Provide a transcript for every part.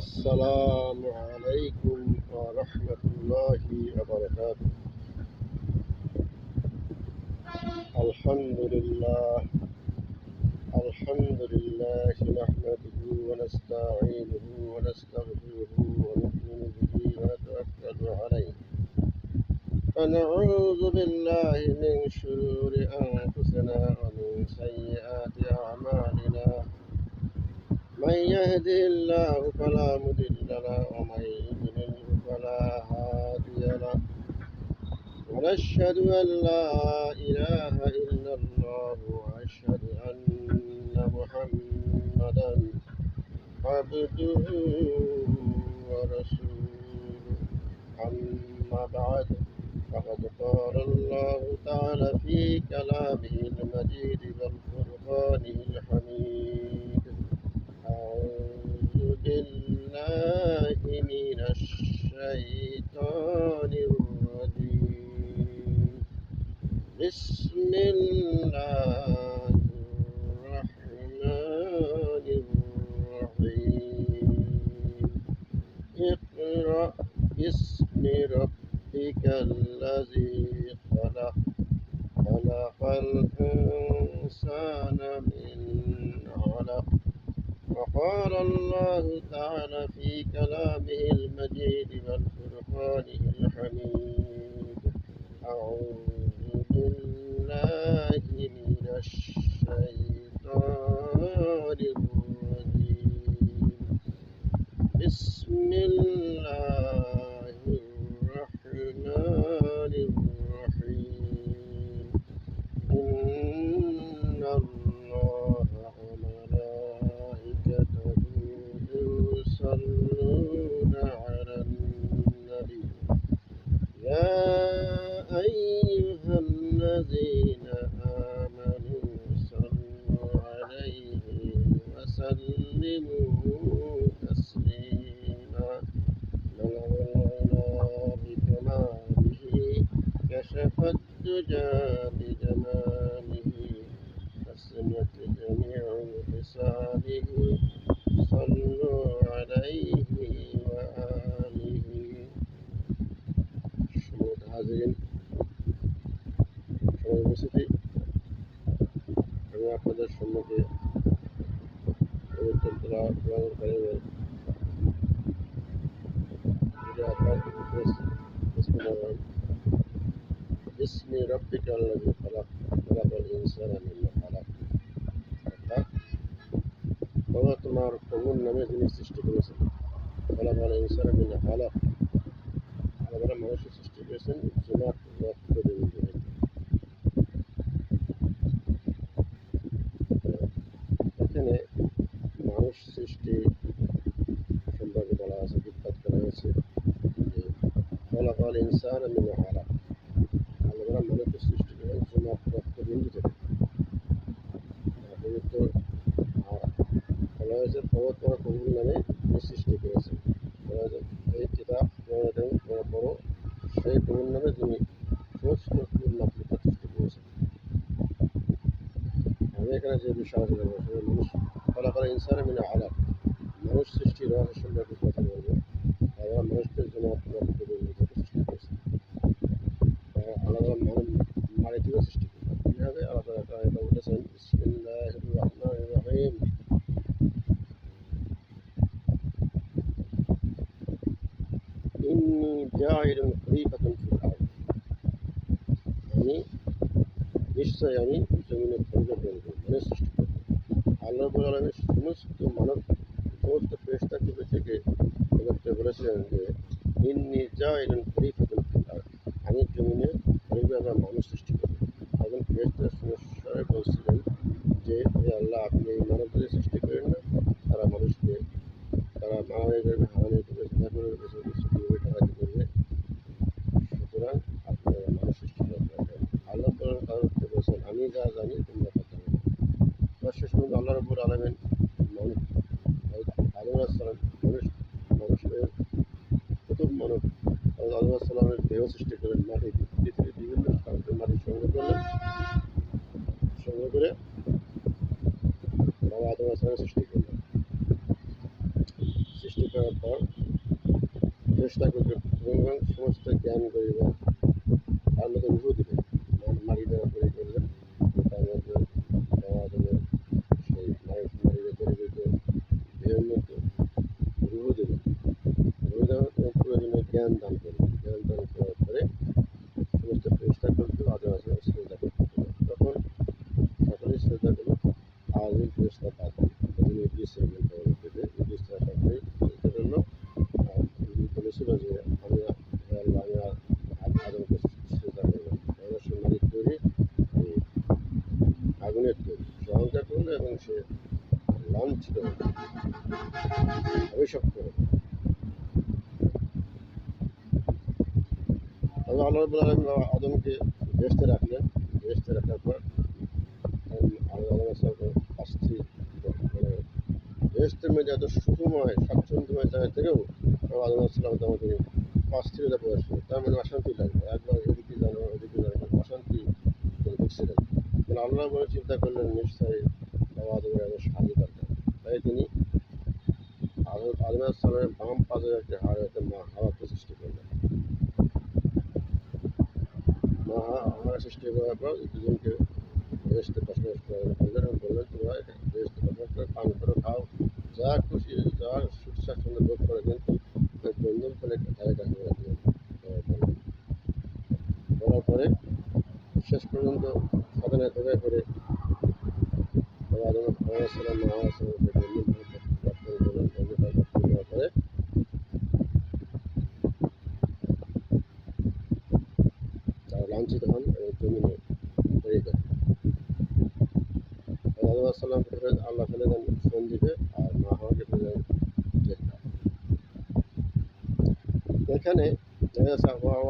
السلام عليكم ورحمة الله وبركاته. الحمد لله نحمده ونستعينه ونستغفره ونؤمن به ونتوكل عليه ونعوذ بالله من شرور أنفسنا ومن سيئات أعمالنا. من يهده الله فلا مضل له ومن يضلل فلا هادي له ونشهد أن لا إله إلا الله وأشهد أن محمدا عبده ورسوله. أما بعد فقد قال الله تعالى في كلامه المجيد والفرقانه الحميد: أعوذ بالله من الشيطان الرجيم. بسم الله الرحمن الرحيم. اقرأ باسم ربك الذي خلق الإنسان من علق. وقال الله تعالى في كلامه المجيد والفرقانه الحميد: أعوذ بالله من الشيطان الرجيم. بسم الله الرحمن الرحيم. إن الله وملائكته يصلون على النبي يا أيها الذين آمنوا صلوا عليه وسلموا تسليما. نورنا بكماله كشف الدجى بجماله حسنت جميع خصاله. صلوا عليه وآله. সম্মানিত হাজিরিন, সবাই উপস্থিতি, আমি আপনাদের সম্মুখে পবিত্র কোরআনুল কারীমের বিসমি রাব্বিকাল লাযী খালাক খালাকাল ইনসানা মিন আলাক। অর্থাৎ তোমার প্রভুর নামে যিনি সৃষ্টি করেছেন। খালাকাল ইনসানা মিন আলাক, আল্লাহ মানুষের সৃষ্টি করেছেন জমাট রক্ত বিন্দু থেকে। এখানে মানুষ সৃষ্টি সম্পর্কে বলা আছে, বিখ্যাত করা হয়েছে যে খালাকাল ইনসানা মিন আলাক, আল্লাহ মানুষের সৃষ্টি করেন জমাট রক্ত বিন্দু থেকে। পবিত্র বলা হয়েছে তোমার প্রভুর নামে তিনি সৃষ্টি করেছেন। এই কিতাব করার পরও সেই প্রভুর নামে তিনি সমস্ত মাতৃকা সৃষ্টি করেছেন। আমি এখানে যে বিষয় আলোচনা করছি, মানুষ ফলাফল ইনসান মিন আলাক, মানুষ সৃষ্টির রহস্য সম্পর্কে কথা বলবো। আল্লাহ মানুষকে জন্য সৃষ্টি করেছেন। আলাদা মাটি থেকেও সৃষ্টি করেছেন। কীভাবে আলাদা এটা বলেছেন? বিসমিল্লাহির রহমানির রহিম। ইন্নী জাইলুন খলিফাতান ফিল আরদ, আমি নিশ্চয় আমি জমিনে খলিফা তৈরি করব, মানে সৃষ্টি করব। আল্লাহ রাব্বুল আলামিন সমস্ত মানব সমস্ত ফেরেশতাকে থেকে বলেছিলেন যে ইন্নী জাইলুন খলিফাতান ফিল আরদ, আমি জমিনে খলিফা বা মানুষ সৃষ্টি করব। তখন ফেরেশতারা সমস্যায় বলছিলেন যে হে আল্লাহ, আপনি এই মানবদের সৃষ্টি করেন না, তারা মানুষকে তারা মারামারি করবে, হারানি করবে, চিন্তা করবে, কীভাবে টাকাতে করবে। সুতরাং আপনারা মানুষ সৃষ্টি করবেন। আল্লাহ তাআলা বলেছেন আমি যা জানি তোমরা তা জানো না। শেষ পর্যন্ত আল্লাহ রাব্বুল আলামিন আদম আলাইহিস সালাম মানুষের প্রথম মানব আদম আলাইহিস সালামের দেহ সৃষ্টি করেন মাটি থেকে, বিভিন্ন মাটি সংগ্রহ করলেন, সংগ্রহ করে বাবা আদম আলাইহিস সালামের সৃষ্টি করলেন। সৃষ্টি করার পর চেষ্টা করবে এবং সমস্ত জ্ঞান করিবা তার মধ্যে রূহ দিবে মাটি দ্বারা তৈরি করবে তার মধ্যে আদমের সেই মাটিতে পরিবেশিত দেহের মধ্যে রূহ দেবে। রূহ দেওয়ার প্রয়োজনে জ্ঞান দান করবে। জ্ঞান দান করার পরে সমস্ত চেষ্টা করবে আদম আসলাম শ্রদ্ধা করতে হবে। তখন সকলেই শ্রদ্ধা করবে আর ওই চেষ্টা বাদ দিবে ইবলিসের মধ্যে ইবলিসরা সকলেই চেষ্টা করলো আর বলেছিল যে আমি হে আল্লাহ আমি আদমকে শ্রদ্ধা করবো অবশ্য মাটির তৈরি আগুনের তৈরি সে অহংকার করলো এবং সে লাঞ্ছিত হলো অভিশপ্ত হলো। তবে আল্লাহ রাব্বুল আলামিন আদমকে বেহেশতে রাখলেন। বেহেশতে রাখার পর আদম আসলামকে অস্থির মানে বেহেশতের মধ্যে এত সুখময় স্বাচ্ছন্দ্যময় জায়গা থেকেও আদম আসলাম তখন তিনি অস্থিরতা প্রকাশ করেন। তার মানে অশান্তি লাগবে একবার এদিকে জানো ওদিকে জানো অশান্তি তিনি বুঝছিলেন। মানে আল্লাহ বলে চিন্তা করলেন নিশ্চয়ই আদমের এত সাহায্য দরকার। তাই তিনি আদম আসলামের বাম পাশের একটি হাড় হতে মা হাওয়াকে সৃষ্টি করলেন। মা হাওয়া সৃষ্টি করার পর দুজনকে বেহেশতে বসবাস করলেন এবং বললেন তোমরা বেহেশতে বসবাস করে পান করো খাও যা খুশি যা সুখ স্বাচ্ছন্দ্য বোধ করে কিন্তু বন্ধন ফলে ধারে কাছে বলার পরে শেষ পর্যন্ত সাধনায় ধরে করে আদম আলাইহিসসালাম মা হাওয়া সালামকে বন্ধন করার পরে তারা লাঞ্ছিত হন এবং জমিনে বেড়ে যায়। আদম আসসালামকে ফেলে আল্লাহ ফেলে দেন সন্দীপে আর মা হাওয়াকে ফেলে দেন জেদ্দায়। এখানে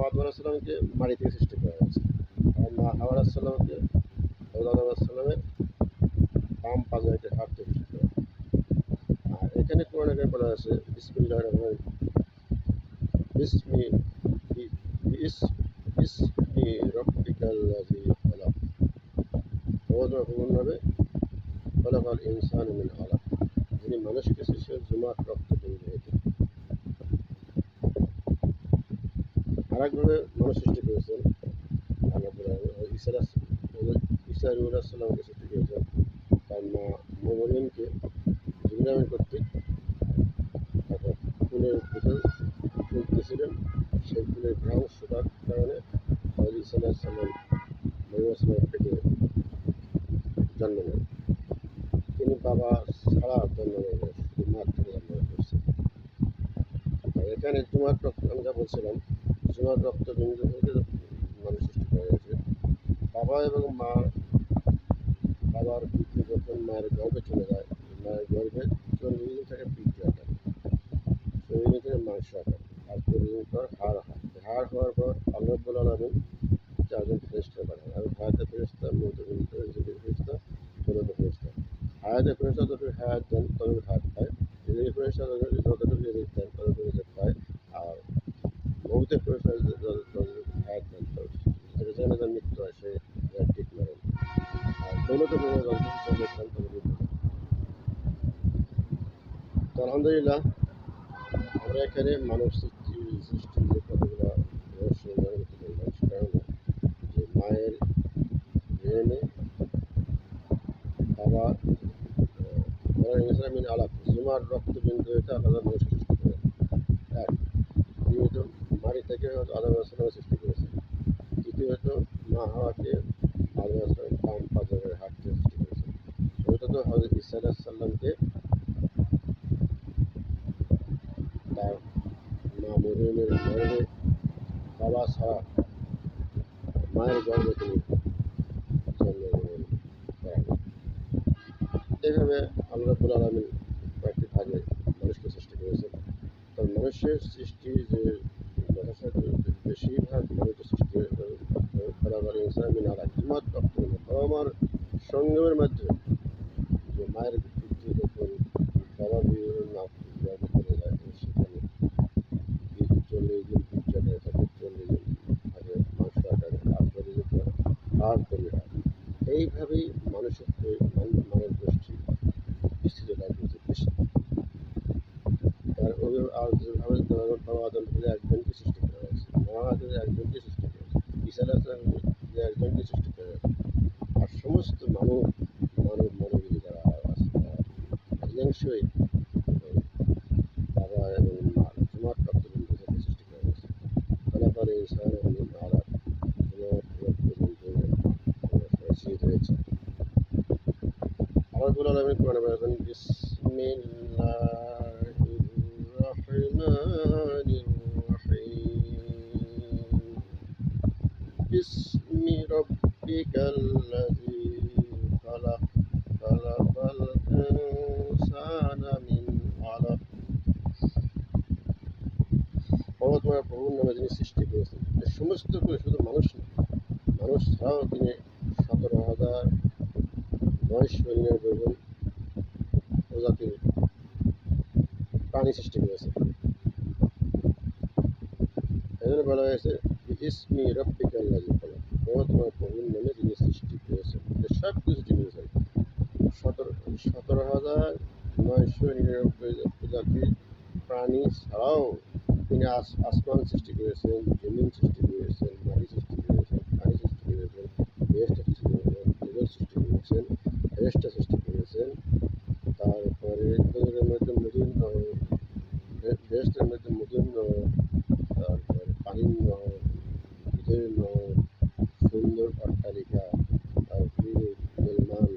আদম আসসালামকে মাটি থেকে সৃষ্টি করা হয়েছে আর মা হাওয়া আসসালামকে আদম আসসালামের বাম পাজে একটি হাত থেকে সৃষ্টি করা। আর এখানে কোরআনে বলা আছে বিসমিল্লাহির রহমানির বিসমি বিসমি রাব্বিকাল্লাযী খালাক হবে খলাকাল ইনসান মিন আলাক যিনি মানুষকে সৃষ্টি জুমার রক্ত তৈরি হয়েছে। আরেকভাবে মানুষ সৃষ্টি করেছেন ঈসা আলাইহিসসালামকে সৃষ্টি করেছেন তার মা মরিয়মকে জিবরাইল কর্তৃক ফুলের ভিতর তুলতেছিলেন সেই ফুলের ঘ্রাণ শোকার কারণে ঈসা আলাইহিসসালাম মরিয়ম আসলামের পেটে জন্ম নেন। তিনি বাবা ছাড়া জন্ম নেন শুধু মার থেকে জন্ম করছেন। এখানে জুমার রক্ত আমি যা বলছিলাম জুমার রক্ত বিন্দু থেকে মানুষ সৃষ্টি করা হয়েছে। বাবা এবং মা বাবার পিঠে যখন মায়ের গর্ভে চলে যায় মায়ের গর্ভে 40 দিন থেকে বীর্য আকার 40 দিন থেকে মাংস আকার আর 40 দিন পর হাড় হয়। হাড় হওয়ার পর আল্লাহ রাব্বুল আলামিন 4 জন ফেরেশতা পাঠান আর হায়াতে ফেরেশতা মউতুল ফেরেশতা দৌলতে ফেরেশতা। হায়াতে ফেরেশতা যতটুকু হায়াত দেন ততটুকু হায়াত পায়, রিজিক ফেরেশতা যতটুকু রিজিক দেন ততটুকু রিজিক পায় আর মউতের ফেরেশতা যতটুকু হায়াত দেন যেখানে তার মৃত্যু হয় সে ঠিক মারেন আর দৌলতে ফেরেশতা তো আলহামদুলিল্লাহ আমরা এখানে মানব সৃষ্টির যে কতগুলো রহস্য উদ্ধার করতে পারলাম সেটা হলো যে মায়ের ব্রেনে বাবা মিন আলাপ জুমার রক্তবিন্দু এটা আলাদা মানুষ সৃষ্টি করে এক দ্বিতীয়ত মাটি থেকে আদম আসলামের সৃষ্টি করেছে। তৃতীয়ত মা হাওয়াকে আদম আসলামের বাম পাজরের হাত থেকে সৃষ্টি করেছে। চতুর্থত হযরত ঈসা আলাইহিস সালামকে তার মা মরিয়মের গর্ভে বাবা ছাড়া মায়ের গর্ভে তিনি জন্মগ্রহণ করেন। এইভাবে আল্লাহ রাব্বুল আলামিন কয়েকটি ভাগে মানুষকে সৃষ্টি করেছেন। তবে মানুষের সৃষ্টি যে বেশিরভাগ মানুষের সৃষ্টি খলাকাল ইনসান মিন আলাক জুমার রক্ত বাবা-মার সঙ্গমের মাধ্যমে যে মায়ের পিতৃ যখন বাবা গর্ভে চলে যায় সেখানে 40 দিন বীর্য আকারে থাকে 40 দিন থাকে মাংস আকারে আর 40 দিন পর হাড় তৈরি হয়। এইভাবেই মানুষের মানব গোষ্ঠী বিস্তৃত লাভ হয়েছে বেশি। আর যেভাবে বাবা আদম থেকে একজনকে সৃষ্টি করা হয়েছে, মা আদম একজনকে সৃষ্টি করেছে, ঈসা আলাইহিস যে একজনকে সৃষ্টি করা হয়েছে। আর সমস্ত মানবী যারা আছে তারা অধিকাংশই বাবা এবং মা জুমার প্রাপ্তবন্ধু থেকে সৃষ্টি করা হয়েছে। ফলাফল ইনসান এবং আলা জুমার প্রাপ্তবন্ধু শহীদ হয়েছে। আল্লাহ আলামিন কোরআনে বলেছেন বিসমিল্লাহির রহমানির রহিম বিসমি রাব্বিকাল্লাযী খালাক খালাকাল ইনসানা মিন আলাক। তোমার প্রভুর নামে যিনি সৃষ্টি করেছেন। এই সমস্ত করে শুধু মানুষ না, মানুষ ছাড়াও তিনি 17,999 জন প্রজাতির প্রাণী সৃষ্টি করেছে। এজন্য বলা হয়েছে ইসমি রাব্বিকাল্লাযী খালাক, তোমার প্রভুর নামে যিনি সৃষ্টি করেছেন। সব কিছু তিনি করেছেন। 17,999 প্রজাতির প্রাণী ছাড়াও তিনি আসমান সৃষ্টি করেছেন, জমিন সৃষ্টি করেছেন, মাটি সৃষ্টি করেছেন, পানি সৃষ্টি করেছেন, বেহেশত সৃষ্টি করেছেন, দোজখ সৃষ্টি করেছেন, ফেরেশতা সৃষ্টি করেছেন। তারপরে দোজখের মধ্যে মধুর নহর, বেহেশতের মধ্যে মধুর নহর, তারপরে পানির নহর, দুধের নহর, সুন্দর অট্টালিকা, তারপরে মেলমান,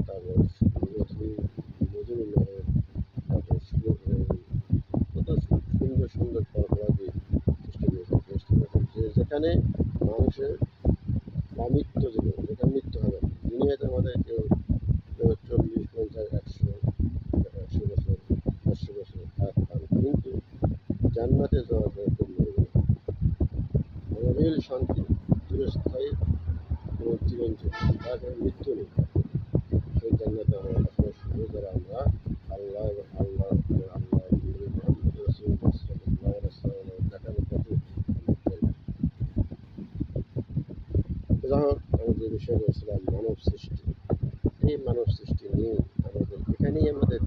তারপর মধুর নহর, তারপর কত সুন্দর সুন্দর ফলফলাদি সৃষ্টি করেছেন। যেখানে মানুষের আমৃত্য জীবন, যেখানে মৃত্যু হবে না। দুনিয়াতে আমাদের কেউ 40, 50, 100 বছর, 500 বছর হায়াত পান, কিন্তু জান্নাতে যাওয়ার পরে কেউ মরবে না। অনবিল শান্তি, চিরস্থায়ী এবং চিরঞ্জীব, তারপরে মৃত্যু নেই। সেই জান্নাতে আমরা বসবাস করবো যারা আমরা আল্লাহ এবং আল্লাহ মুহাম্মদ রাসূলুল্লাহ সাল্লাল্লাহু আলাইহি ওয়াসাল্লামের দেখানো পথে চলবো। যাই হোক, আমি যে বিষয় বলছিলাম মানব সৃষ্টি, এই মানব সৃষ্টি নিয়ে আমাদের এখানেই আমাদের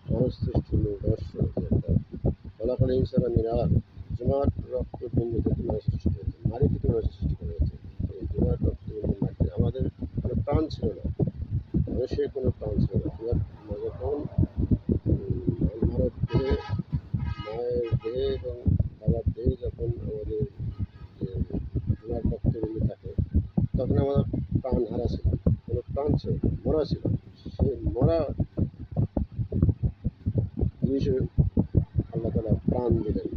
মানব সৃষ্টি নিয়ে দর্শন যেটা ফলাফল ইনসান মিন আলাক, জুমার রক্তবিন্দু থেকে মানুষ সৃষ্টি হয়েছে, নারী থেকে মানুষ সৃষ্টি করা হয়েছে। এই জুমার রক্তবিন্দু মাটি আমাদের কোনো প্রাণ ছিল না, মানুষের কোনো প্রাণ ছিল না। যখন মানব দেহে, মায়ের দেহে এবং বাবার দেহে যখন আমাদের যে জুমার রক্তবিন্দু থাকে, তখন আমাদের প্রাণ হারা ছিল, কোনো প্রাণ ছিল না, মরা ছিল। সেই মরা জিনিসে আল্লাহ তাআলা প্রাণ দিলেন।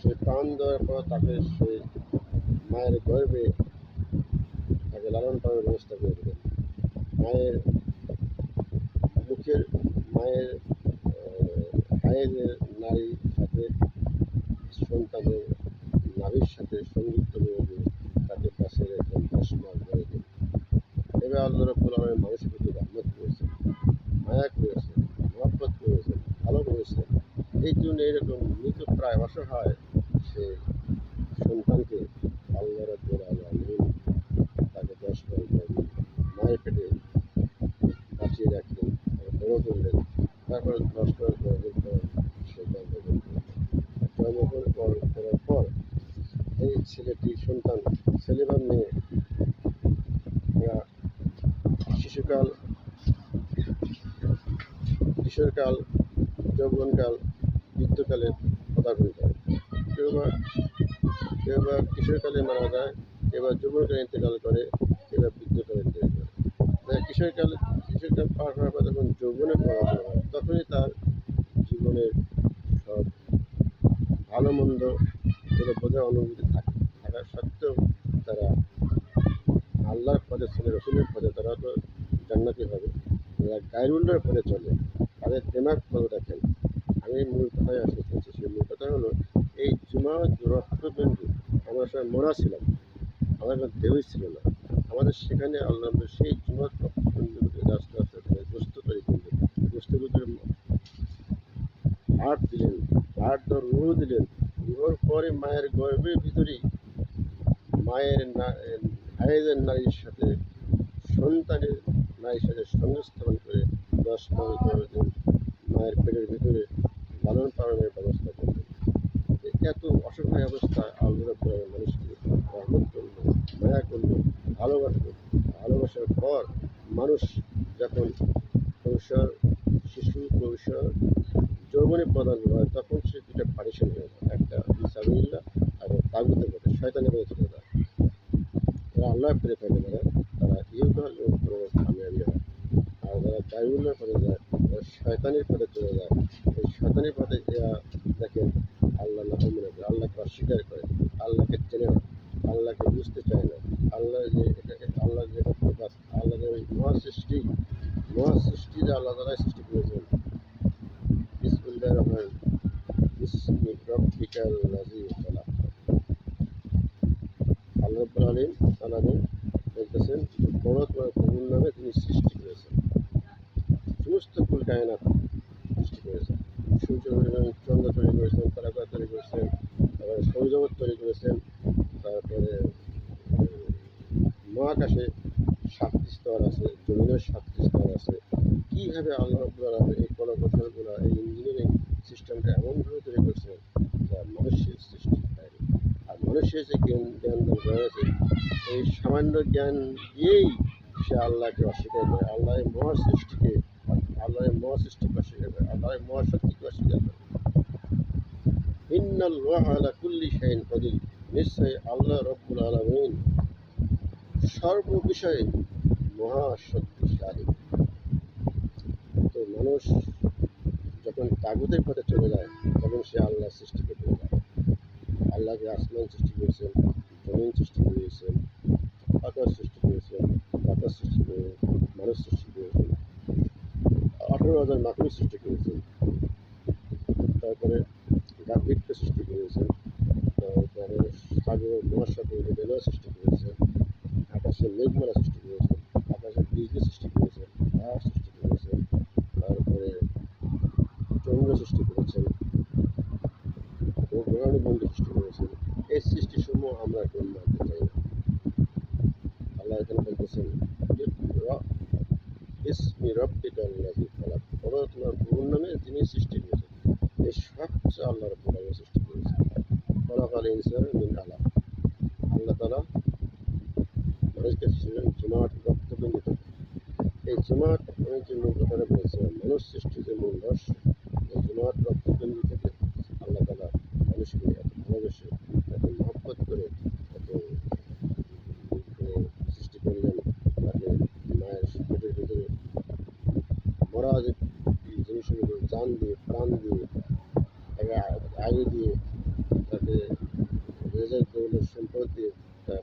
সেই প্রাণ দেওয়ার পর তাকে সেই মায়ের গর্ভে তাকে লালন পালনের ব্যবস্থা করে দিলেন। মায়ের মায়ের হায়েজের নারীর সাথে সন্তানের নাভির সাথে সংযুক্ত করে দিয়ে তাকে পাশে রেখে 10 মাস ধরে দিন। এবার আল্লাহ রাব্বুল আলামিন মানুষের প্রতি রহমত করেছেন, মায়া করেছেন, মহব্বত করেছেন, ভালো করেছেন। এই জন্য এরকম মৃত প্রায় অসহায় সে সন্তানকে আল্লাহ রাব্বুল আলামিন তাকে 10 মাস ধরে মায়ের পেটে বাঁচিয়ে রাখলেন, বড় করলেন। তারপর 10 মাস গর্ভের পর সে জন্মগ্রহণ করলেন। জন্মগ্রহণ করার পর এই ছেলেটি সন্তান, ছেলে বা মেয়ে, এরা শিশুকাল, কিশোরকাল, যৌবনকাল, বৃদ্ধকালে পদার্পণ করে। কেউ বা কিশোরকালে মারা যায়, কেউ বা যৌবনকালে ইন্তেকাল করে, কেউ বা বৃদ্ধকালে ইন্তেকাল করে। কিশোরকাল পার হওয়ার পর যখন যৌবনে পদার্পণ হয়, তখনই তার জীবনের সব ভালো মন্দ এগুলো বোঝার অনুভূতি থাকা সত্ত্বেও তারা আল্লাহর পথে চলে, রসুলের পথে, তারা তো জান্নাতি হবে। যারা গায়রুল্লাহর পথে চলে, তাদের দিমাগ ভালো দেখেন। আমি মূল কথায় আসতে চাইছি, সেই মূল কথা হলো এই জুমা রক্তবিন্দু, আমরা সবাই মরা ছিলাম, আমাদের কোনো দেহই ছিল না। আমাদের সেখানে আল্লাহ সেই জুমার রক্তবিন্দুকে আস্তে আস্তে গোস্ত তৈরি করলেন, গোস্তগুলোর হাড় দিলেন, হাড় দেওয়ার রুহ দিলেন। রুহর পরে মায়ের গর্ভের ভিতরেই মায়ের হায়েজের নারীর সাথে, সন্তানের নারীর সাথে সংস্থাপন করে 10 মাস 10 দিন মায়ের পেটের ভিতরে লালন পালনের ব্যবস্থা করলেন। এত অসহায় অবস্থায় আল্লাহ রাব্বুল আলামিন মানুষকে রহমত করলেন, মায়া করলেন, ভালোবাসলেন। ভালোবাসার পর মানুষ যখন কৈশোর, শিশু, কৈশোর, যৌবনে প্রদান হয়, তখন সে দুটা পার্টিশন হয়ে যায়, একটা ইসাবিল্লাহ আর তাগুতের পথে, শয়তানের পথে চলে যায়। যারা আল্লাহ পেরে থাকে তারা ইহকাল এবং পরকাল কামিয়াবি হয়। আর যারা গায়বুল্লাহর পথে যায়, তারা শয়তানের পথে চলে যায়। এই শয়তানের পথে এরা দেখেন আল্লাহ না মনে করে, আল্লাহকে অস্বীকার করে, আল্লাহকে চেনে না, আল্লাহকে বুঝতে চায় না। আল্লাহ যে আল্লাহ যে আল্লাহ যে মহাসৃষ্টি, মহাসৃষ্টি যে আল্লাহ তারাই সৃষ্টি করেছেন। বিসমিল্লাহির রহমানির রহিম, বিসমি রব্বিকাল লাযী খালাক। আল্লাহ রাব্বুল আলামিন বলতেছেন, বড় তোমার প্রভুর নামে তিনি সৃষ্টি করেছেন, সমস্ত কুল কায়নাত সৃষ্টি করেছেন। সূর্য চন্দ্র তৈরি করেছেন, তারকা তৈরি করেছেন, তারপরে সৌরজগৎ তৈরি করেছেন, তারপরে মহাকাশে 7টি স্তর আছে, জমিনের 7টি স্তর আছে। কীভাবে আল্লাহ রাব্বুল আলামিন এই কলাকৌশলগুলো, এই ইঞ্জিনিয়ারিং সিস্টেমটা এমনভাবে তৈরি করছেন যা মানুষের সৃষ্টি হয়নি। আর মানুষের যে জ্ঞান দান রয়েছে, এই সামান্য জ্ঞান দিয়েই সে আল্লাহকে অস্বীকার করে, আল্লাহর মহাসৃষ্টিকে, আল্লাহর মহাসৃষ্টিকে অস্বীকার করে, আল্লাহর মহাশক্তিকে অস্বীকার করে। ইন্নাল্লাহা আলা কুল্লি শাইইন কাদির, নিশ্চয়ই আল্লাহ রাব্বুল আলামিন সর্ববিষয়ে মহাশক্তিশালী। তো মানুষ যখন তাগুতের পথে চলে যায়, তখন সে আল্লাহর সৃষ্টিকে ভুলে যায়। আল্লাহকে আসমান সৃষ্টি করেছেন, জমিন সৃষ্টি করেছেন, আকাশ সৃষ্টি করেছেন, বাতাস সৃষ্টি করে, মানুষ সৃষ্টি করেছেন, 18,000 মাকলুক সৃষ্টি করেছেন, তারপরে গাভীরকে সৃষ্টি করেছেন, তারপরে সাগর মহাসাগর রেলওয়ে সৃষ্টি করেছেন, আকাশের মেঘমালা সৃষ্টি করেছেন, আকাশের বিজলি সৃষ্টি করেছেন, পাহাড় সৃষ্টি করেছেন, তারপরে চন্দ্র সৃষ্টি করেছেন, গ্রহাণুমণ্ডল সৃষ্টি করেছেন। এই সৃষ্টিসমূহ আমরা কেউ মানতে চাই না। আল্লাহ এখানে বলতেছেন, বিসমি রব্বিকাল লাযী খালাক, বলো তোমার প্রভুর নামে যিনি সৃষ্টি করেছেন। এই সব কিছু আল্লাহ রাব্বুল আলামিন সৃষ্টি করেছেন। খালাকাল ইনসানা মিন আলাক, আল্লাহ তাআলা মানুষকে সৃষ্টি জমাট রক্তবিন্দু থেকে। এই জমাট যে মূল কথাটা বলেছিলাম, মানুষ সৃষ্টির যে মূল রহস্য, এই জমাট রক্তবিন্দু থেকে আল্লাহ তাআলা মানুষকে এত ভালোবেসে, এত মহব্বত করে, এত সৃষ্টি করলেন। তাকে মায়ের পেটের ভিতরে মরা যে জিনিসগুলো জান দিয়ে, প্রাণ দিয়ে, তাকে আয়ু দিয়ে, তাকে রেজাল্ট দৌলত সম্পদ দিয়ে, তার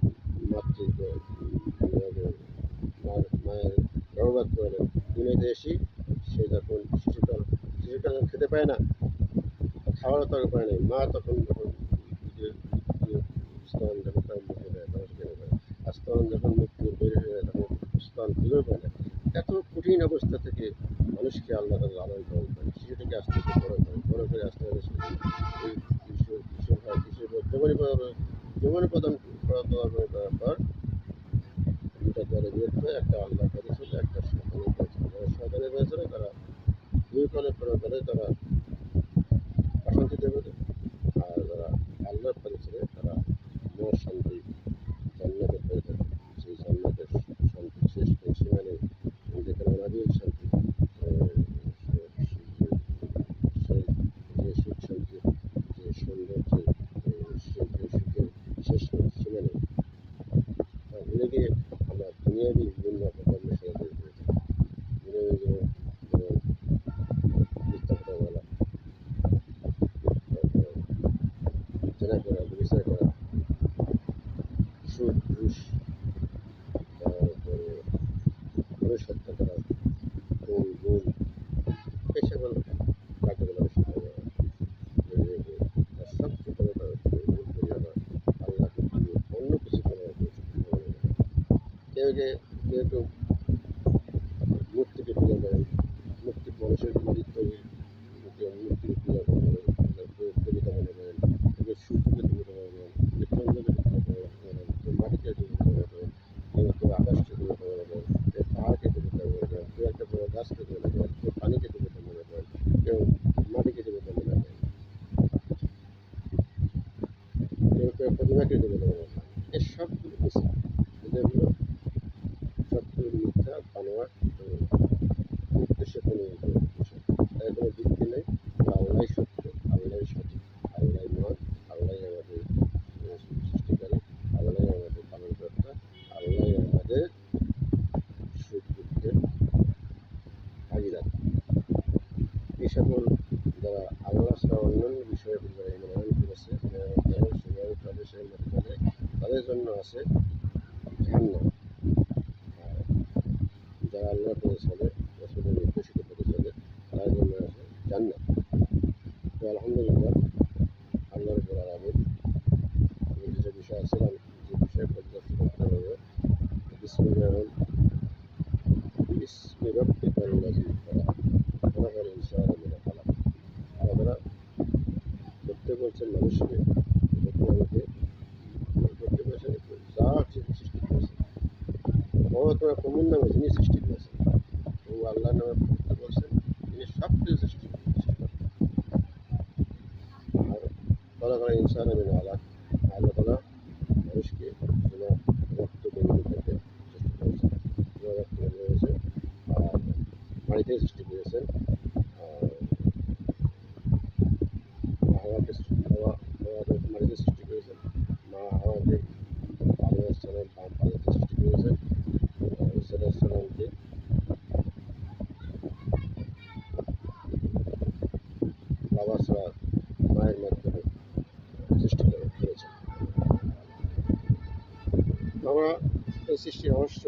মায়ের গর্ভপাত করালেন। দুনিয়াতে এসে সে যখন শিশুকাল খেতে পায় না, খাওয়ারও তার উপায় নেই, মা তখন স্তন যখন তার মুখে দেয় তখন খেতে পারে, আর স্তন যখন মুখ থেকে বের হয়ে যায় তখন স্তন খুঁজেও পায় না। এত কঠিন অবস্থা থেকে মানুষকে আল্লাহ তাআলা লালন পালন করেন, শিশুটিকে আস্তে আস্তে বড় করে আস্তে আস্তে এই জীবনে প্রদান করার পর দুটা দলে বের হয়ে একটা আল্লাহর পথে ছিল, একটা শয়তানের পথে ছিল। যারা শয়তানের পথে ছিল তারা দুই কলে পরে তারা অশান্তিতে হতো, আর যারা আল্লাহর পথে ছিল তারা মহা শান্তি জান্নাতের পথে থাকে। সেই জান্নাতের শান্তি শেষ নেই, সীমা নেই, যেখানে অনাবিল শান্তি, সেই যে সুখ শান্তি, যে সৌন্দর্য, সেই যে সুখের শেষ নেই, সীমা নেই। ভুলে গিয়ে আমরা দুনিয়াবি বিভিন্ন কর্মের সাথে জড়িত হয়ে থাকি। দুনিয়াবি যেমন মিথ্যা কথা বলা, তারপরে জেনা করা, ব্যভিচার করা, সুদ ঘুষ, তারপরে মানুষ হত্যা করা, খুন গুম, এই সকল কার্যকলাপের সাথে সবচেয়ে বড় ভুল করি আমরা আল্লাহকে ভুলে অন্য কিছু করার কেউ কেউ মূর্তিকে পূজা করেন, মানুষের মূর্তিকে পূজা করেন, দেবতা মনে করেন, কেউ সূর্যকে দেবতা মনে করেন, কেউ চন্দ্রকে দেবতা মনে করেন, কেউ মাটিকে দেবতা মনে করেন, কেউ আকাশকে দেবতা মনে করেন, করেন, কেউ পাহাড়কে দেবতা মনে করেন, কেউ একটা বড় গাছকে মনে করেন, কেউ পানিকে দেবতা মনে করেন, কেউ মাটিকে দেবতা মনে করেন, কেউ কেউ প্রতিমাকে দেবতা মনে করেন। এই সবগুলো মিথ্যা, এগুলো সবগুলো মিথ্যা বানোয়ার উদ্দেশ্যে প্রণীত বিষয়। তার কোনো ভিত্তি নেই। আল্লাহ সত্য, আল্লাহ সঠিক, আল্লাহ মহান, আল্লাহ আমাদের সৃষ্টিকারী, আল্লাহ আমাদের পালনকর্তা, আল্লাহ আমাদের সুখ দুঃখের ভাগিদার। এই সকল যারা আল্লাহ ছাড়া অন্যান্য বিষয়ের উপরে ইমান করেছে, যেমন সময় প্রদেশের মধ্যে চলে, তাদের জন্য আছে জাহান্নাম। আর যারা আল্লাহ পথে চলে, রাসূলের নির্দেশিত পথে চলে, তাদের জন্য আছে জান্নাত। তো আলহামদুলিল্লাহ, আল্লাহ রাব্বুল আলামিন আমি যে বিষয়ে আছিলাম, যে বিষয়ে পর্যালোচনা করতে হবে, বিসমি রাব্বিকাল্লাযী খালাক, খালাকাল ইনসানা মিন আলাক। আল্লাহ তাআলা করতে বলছেন মানুষকে, করতে আমাকে করতে বলছেন যা কিছু সৃষ্টি করেছেন, তোমার কোমর নামে যিনি সৃষ্টি করেছেন, ও আল্লাহ নামে করতে বলছেন, তিনি সব কিছু সৃষ্টি করেছেন। আর খালাকাল ইনসানা মিন আলাক, আল্লাহ তাআলা মানুষকে তোমার রক্ত বিন্দু থেকে সৃষ্টি করেছেন, তোমার রক্ত বিন্দু হয়েছে, আর মাটিতে সৃষ্টি করেছেন, আর হাওয়াকে মাটিতে সৃষ্টি করেছেন, হাওয়াকে আদম আলাইহিস সালাম পানিতে সৃষ্টি করেছেন, ঈসা আলাইহিস সালামকে বাবা ছাড়া মায়ের মাধ্যমে সৃষ্টি করেছেন। আমরা এই সৃষ্টির রহস্য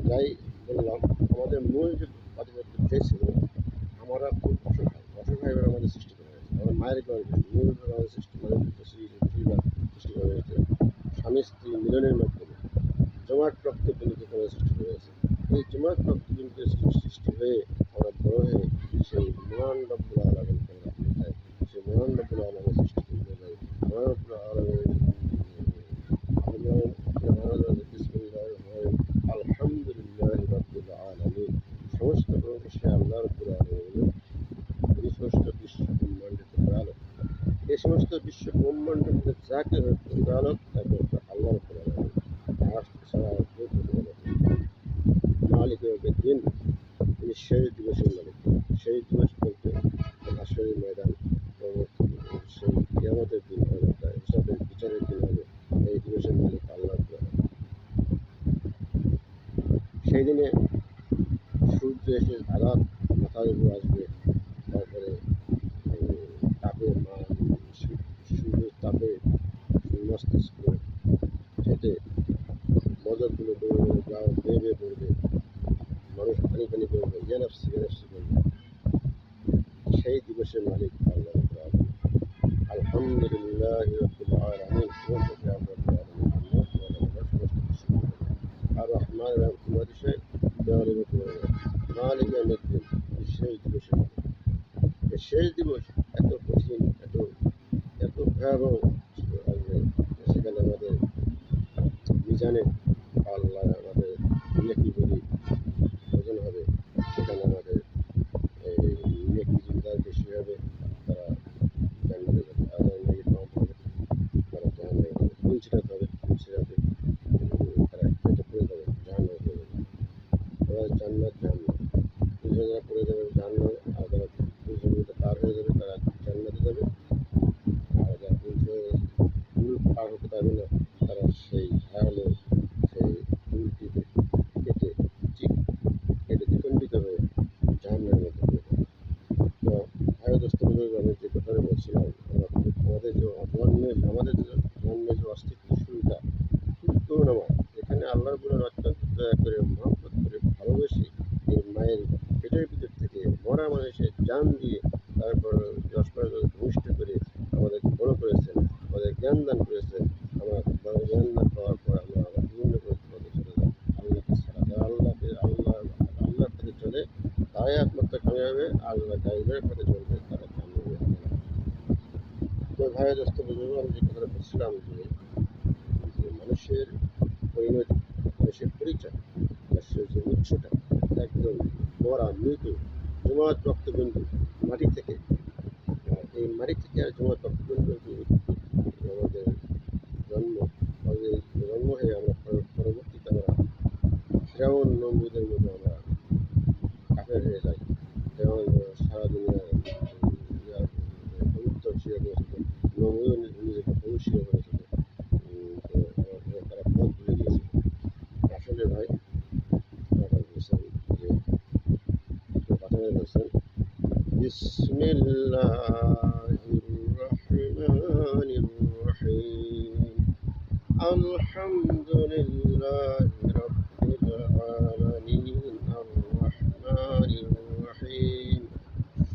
যাই বললাম, আমাদের মূল যে পাতিপাত্য ছিল, আমরা খুব অসহায়ভাবে আমাদের সৃষ্টি করা হয়েছে। আমরা মায়ের গর্ভে মূল আমাদের সৃষ্টি, আমাদের সৃষ্টি করা হয়েছে স্বামী স্ত্রী মিলনের মাধ্যমে জমাট রক্তবিন্দু করে সৃষ্টি হয়েছে। এই জমাট রক্তবিন্দু সৃষ্টি হয়ে আমরা বড় হয়ে সেই মহান রব্বুল আলামিনকে রাখতে চাই, সেই মহান রব্বুল আলামিনের সৃষ্টি করতে চাই। মহান রব্বুল আলামিনের আলহামদুলিল্লাহ রাব্বিল আলামিন। সমস্ত প্রশংসা আল্লাহ রাব্বুল আলামিনের, তিনি সমস্ত বিশ্ব ব্রহ্মাণ্ডের প্রতিপালক। এই সমস্ত বিশ্ব ব্রহ্মাণ্ডের মধ্যে যাকে প্রতিপালক তাকে আল্লাহ রাব্বুল আলামিন, আর ছাড়া কেউ প্রতিপালক মালিক দিন। তিনি সেই দিবসের মালিক। সেই দিবস বলতে হাসরের ময়দান, সেই কিয়ামতের দিন হবে, হিসাবের বিচারের দিন হবে। এই দিবসের মালিক আল্লাহ রাব্বুল আলামিন। সেই দিনে সূর্য এসে আঘাত মাথার উপর আসবে, তারপরে তাপে সূর্যের তাপে মস্তিষ্ক ফেটে মজরগুলো বেয়ে বেয়ে পড়বে, মানুষ পানি পানি করবে, ইয়ানাফসি ইয়ানাফসি করবে। সেই দিবসের মালিক আল্লাহ রাব্বুল আলামিন। আলহামদুলিল্লাহ রাব্বিল আলামিন। সমস্ত রাব্বুল আলামিন আর রহমান এবং তোমার বিষয়ে দেওয়ালের মতো মালিক ইয়াউমিদ্দিন, সেই দিবসের মালিক। এই শেষ দিবস এত কঠিন, এত এত ভয়াবহ আসবে, সেখানে আমাদের মিজানে আল্লাহ আমাদের নেকি বলি ওজন হবে। সেখানে আমাদের এই নেকি যারা বেশি হবে তারা জান্নাতে যাবে, আর যারা নেকি কম হবে তারা জাহান্নামে যাবে। ফুল ছিটাতে হবে, ফুল ছিটাতে তারা কেটে পড়ে যাবে, জাহান্নামে পড়ে যাবে। তারা জান্নাত জাহান্নাম, যারা পড়ে যাবে জাহান্নামে, আর যারা ফুল পার হয়ে যাবে তারা জান্নাতে যাবে। আর যারা ফুল পার হতে পারবে না, তারা সেই ধারালো সেই ফুলটিতে কেটে কেটে দ্বিখণ্ডিত হয়ে জাহান্নামের মধ্যে পড়ে যাবে। তো দোস্ত আমি যে কথাটা বলছিলাম, আমাদের যে জন্মের যে অস্তিত্ব শুরুটা খুব করুণাময়। এখানে আল্লাহ রাব্বুল অত্যন্ত দয়া করে, মহব্বত করে, ভালোবেসে এই মায়ের পেটের ভিতর থেকে মরা মানুষের জান দিয়ে, তারপর 10 বছর ভূমিষ্ঠ করে আমাদের বড় করেছেন, আমাদের জ্ঞান দান করেছেন। আমরা জ্ঞান দান পাওয়ার পর আমরা আবার বিভিন্ন পথে চলে যাই আল্লাহকে ছাড়া। যারা আল্লাহর পথে চলে তারাই একমাত্র কামিয়াব হবে, আল্লাহ গাইবের পথে চলবে তারা কামিয়াব হবে না। তো ভাই দোস্ত বুঝবো, আমি যে কথাটা বলছিলাম যে মানুষের পরিণতি, মানুষের পরিচয়, উৎসটা একদম মরা মৃত জমাট রক্তবিন্দু মাটি থেকে, এই মাটি থেকে আর জমাট রক্তবিন্দু আমাদের জন্ম, আমাদের জন্ম হয়ে আমরা পরবর্তীতে আমরা ফেরাউন নমরুদের মতো আমরা কাফের হয়ে যাই। ফেরাউন সারা দুনিয়ায় পবিত্র ছিল করেছিল, নমরুদ নিজেকে পবিত্র করেছিল, তারা পথ ভুলে গিয়েছিল। আসলে ভাই বলছেন যে পাঠানে বলছেন বিসমিল্লাহির রহমানির রহিম আলহামদুলিল্লাহি রাব্বিল আলামিন আর রহমানির রহিম।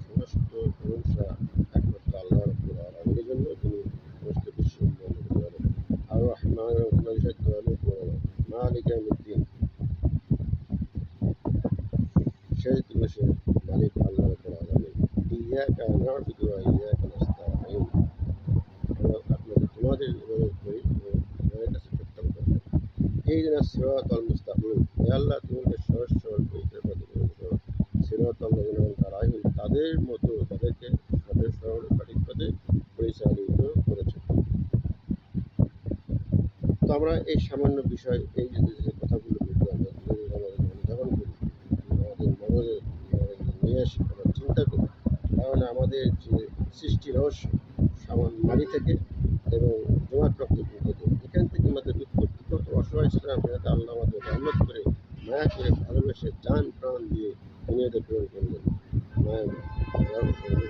সমস্ত প্রশংসা একমাত্র আল্লাহ রাব্বুল আলামিনের জন্য, তিনি সমস্ত বিশ্ব আর রহমান মালিক ইয়াউমিদ্দিন, শেষ দিবসের মালিক আল্লাহ রাব্বুল আলামিন। ইয়াকা না'বুদু ওয়া ইয়াকা নাস্তাঈন। আমরা আপনাদের তোমাদের ইবাদত করি এবং তোমাদের কাছে প্রত্যাবর্তন করি। ইহদিনা সিরাতাল মুস্তাকিম, হে আল্লাহ তোমাদের সহজ সরল পথের পথে সিরাতাল লাযিনা আন'আমতা আলাইহিম, তাদের মতো তাদেরকে সহজ সরল সঠিক পথে পরিচালিত করেছে। তো আমরা এই সামান্য বিষয়, এই যে কথাগুলো আমরা অনুধাবন করি, আমাদের মগজে নিয়ে আসি, আমরা চিন্তা করি, তাহলে আমাদের যে সৃষ্টি রহস্য সামান্য মাটি থেকে এবং জমাট রক্তবিন্দু থেকে, এখান থেকে আমাদের উৎপত্তি কত অসহায় ছিলাম, যাতে আল্লাহ আমাদের রহমত করে মায়া করে ভালোবেসে জান প্রাণ দিয়ে দুনিয়াতে প্রেরণ করলেন।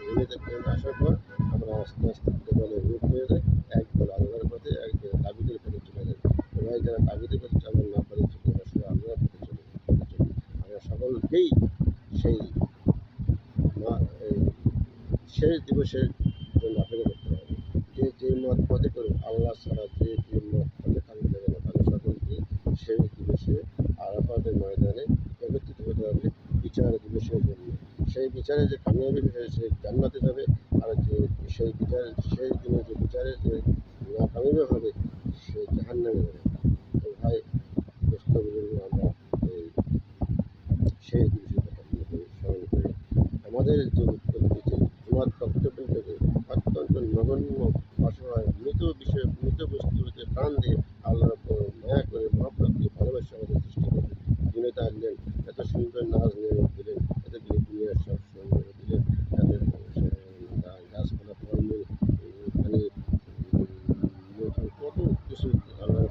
দুনিয়াতে প্রেরণ আসার পর আমরা আস্তে আস্তে দলে রূপ হয়ে যাই, একদল আল্লাহর পথে, একদল তাগুতের পথে চলে যাই। এবার যারা তাগুতের পথে চালান না পারে, আমরা সবাই আল্লাহর পথে চলে আমরা সকলকেই সেই শেষ দিবসের জন্য অপেক্ষা করতে হবে। যে মত পথে করে আল্লাহ ছাড়া যে মত পথে থাকতে যাবে না, তাদের সকলকে শেষ দিবসে আরাফাতের ময়দানে একত্রিত হতে হবে বিচার দিবসের জন্য। সেই বিচারে যে কামিয়াবি হয়ে সে জান্নাতে যাবে, আর যে সেই বিচার শেষ দিনে যে বিচারে যে না কামিয়াবি হবে সে জাহান্নামে যাবে। তো ভাই আমরা এই শেষ দিবসের কথা স্মরণ করি। আমাদের যে উৎপত্তি, যে জমাট রক্তপিণ্ড থেকে অত্যন্ত নগণ্য অসহায় মৃত বিষয়, মৃত বস্তুতে প্রাণ দিয়ে আল্লাহ মায়া করে মহব্বত দিয়ে ভালোবাসা আমাদের সৃষ্টি করলেন, দুনিয়াতে আনলেন, এত সুন্দর নাজ নিয়ামত দিলেন, এত দুনিয়ার সব সুন্দর দিলেন, তাদের গাছপালা ফলমূল পানি কত কিছু আল্লাহ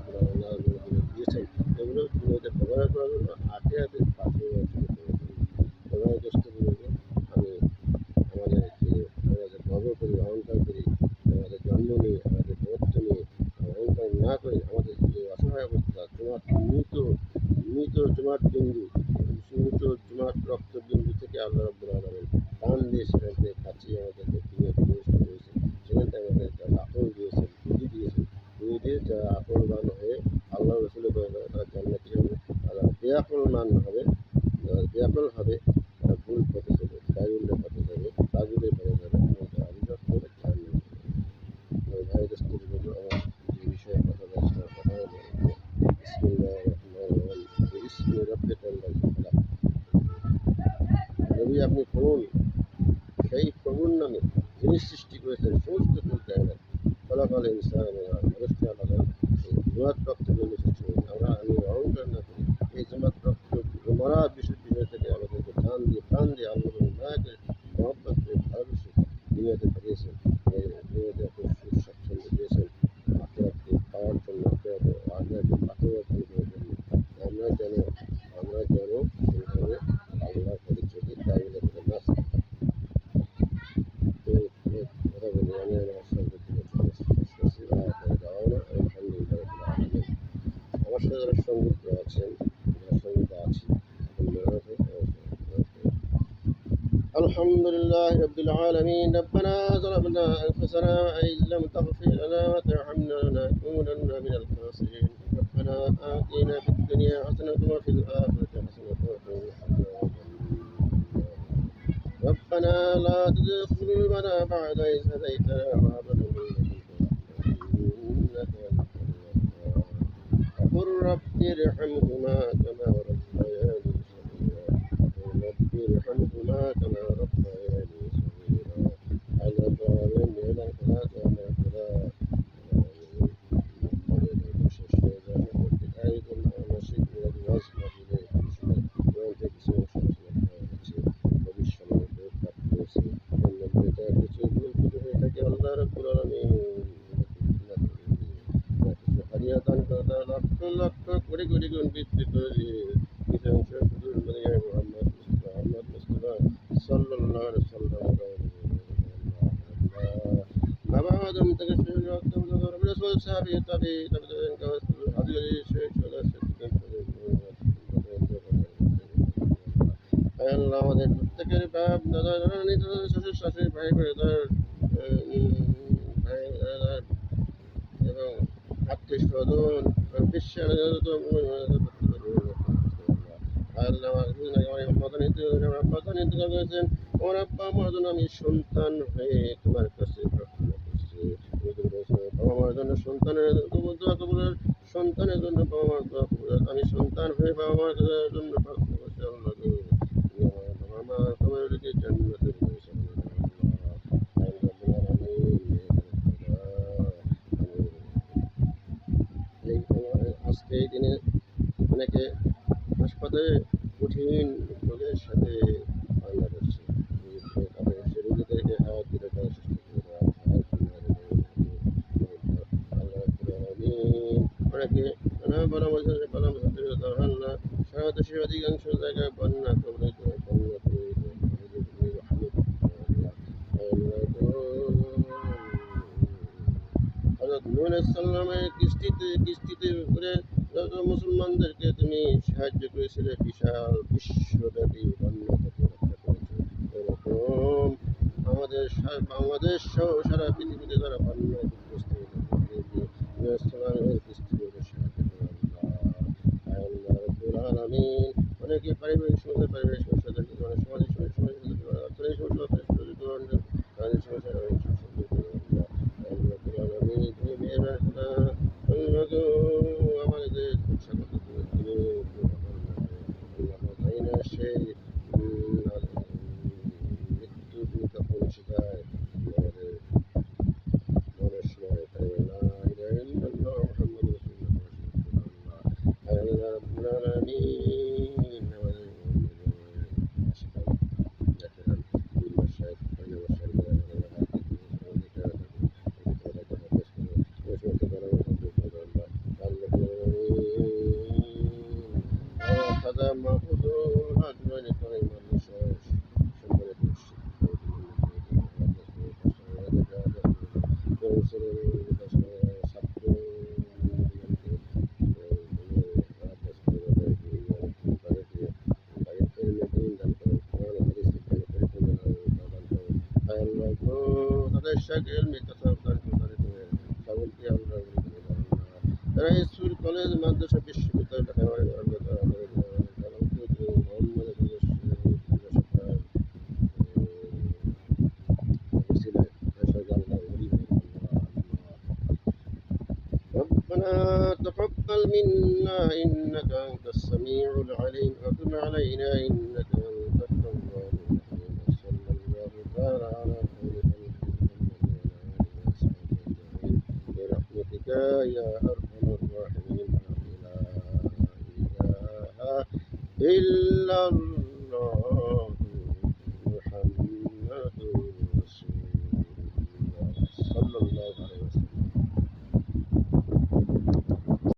দিয়েছেন। এগুলো দুনিয়াতে ব্যবহার করার জন্য আখেরাতে পাঠিয়ে ব্যবহারগ্রস্ত বলবো। আমি আমাদের গর্ব করি, অহংকার করি, আমাদের জন্ম নিয়ে, আমাদের বরত্ব নিয়ে অহংকার না করে, আমাদের যে অসহায় অবস্থা, মৃত জমাট বিন্দু, মৃত জমাট রক্তবিন্দু থেকে আল্লাহ রাব্বুল আলামিন প্রাণ দিয়ে সেখান থেকে কাছিয়ে আমাদেরকে দুনিয়াতে প্রবেশ করেছে। সেখান থেকে আমাদের যারা আকল দিয়েছেন, বুদ্ধি দিয়েছেন, বুদ্ধি দিয়ে যারা আকলবান হয়ে আল্লাহ রসুলের তারা জান্নাতি হবে, তারা বেআকলমান হবে, বেআকল হবে, তারা ভুল পথে যাবে, গায়ুল্যের পথে যাবে, তাগুদের পথে যাবে, আবিষ্কার করে জাহান্নামে যাবে। ভাই দোস্তের জন্য আমার যে বিষয়ে কথা বলছি, কথা হলো বিসমিল্লাহির রহমানির রহিম, বিসমি রাব্বিকাল্লাযী খালাক। নবী আপনি পড়ুন, সেই প্রভুর নামে যিনি সৃষ্টি করেছেন সমস্ত কায়নাত। ফলাফল ইনসান মানুষকে আলাদা এই জমাট রক্তবিন্দু সৃষ্টি করেছেন। আমি অহংকার না করি, এই জমাট রক্ত মরা বিষয় থেকে আমাদেরকে প্রাণ দিয়ে আল্লাহ মায়া করে মহব্বত করে ভালোবেসে দুনিয়াতে পাঠিয়েছেন, দুনিয়াতে এত সুখ স্বাচ্ছন্দ্য দিয়েছেন আখিরাতকে পাওয়ার জন্য, আখিরাতকে পাথর করার জন্য। আমরা যেন সেইভাবে আল্লাহর পথে চলি, তাই বলে না কথা বলি। আমি আমার সঙ্গে আমার সাথে যারা সঙ্গীত আছেন, যারা সঙ্গীত আছি, الحمد لله رب العالمين. ربنا ظلمنا أنفسنا وإن لم تغفر لنا وترحمنا لنكونن من الخاسرين. ربنا آتنا في الدنيا حسنة وفي الآخرة حسنة وقنا عذاب النار. ربنا لا تزغ قلوبنا بعد إذ هديتنا وهب لنا من لدنك رحمة إنك أنت الوهاب. وقل رب ارحمهما كما ربياني ওয়াজ মাহফিলে শুনে কোরআন থেকে কিছু অংশ আলোচনা করা হচ্ছে, নবীর সম্মানে প্রাপ্ত হয়েছে। এর মধ্যে যা কিছু ভুল ত্রুটি হয়ে থাকে আল্লাহ রাব্বুল আলামিন কিছু হারিয়া দান করে তার লক্ষ লক্ষ কোটি কোটি গুণ বৃদ্ধি করে দিয়ে কিছু অংশ শুধু মোহাম্মদ মুস্তাফা সাল্লাল্লাহু আলাইহি ওয়াসাল্লাম বাবা আদম থেকে শুরু করে রাসূল সাহাবী তাবি হাদিস শেখ আল্লাহ আমাদের প্রত্যেকের বাপ দাদা নানি দাদা শ্বশুর শাশুড়ি ভাই ব্রাদার ভাই ব্রাদার এবং আত্মীয় স্বজন বিশ্বের আমার আব্বা আমার জন্য আমি সন্তান হয়ে তোমার কাছে প্রার্থনা করছি। বাবা মার জন্য সন্তানের সন্তানের জন্য বাবা মার দোয়া কবুল। আমি সন্তান হয়ে বাবা মার জন্য প্রার্থনা করছি আল্লাহ গো, তুমি আমার বাবা মা তোমাদেরকে জান্নাতের আজকে এই দিনে অনেকে হাসপাতালে কঠিন রোগের সাথে কান্না করছে, তাদের সে রোগীদেরকে হায়াত দিলে তারা সুস্থ করে দেওয়া অনেকে সারা দেশের অধিকাংশ জায়গায় বন্যা কবলিত হযরত নূহ আলাইহিস সালামের কিস্তিতে করে যত মুসলমানদেরকে তুমি সাহায্য করেছিলে, বিশাল বিশ্বব্যাপী বন্যা থেকে রক্ষা করেছো। এরকম আমাদের বাংলাদেশ সহ সারা পৃথিবীতে যারা বন্যায় বিধ্বস্ত অনেকে পারিবারিক সমস্যা অনেক সামাজিক সমস্যা অর্থনৈতিক সমস্যা আমাদের সেই মৃত্যু তখন শিখায় আমাদের মনের সময় তাদের শাকিল স্কুল কলেজ মাদ্রাসা বিশ্ববিদ্যালয় ربنا تقبل منا إنك أنت السميع العليم وتب علينا إنك أنت التواب الرحيم صلى الله تعالى على خير برحمتك يا أرحم الراحمين لا إله إلا الله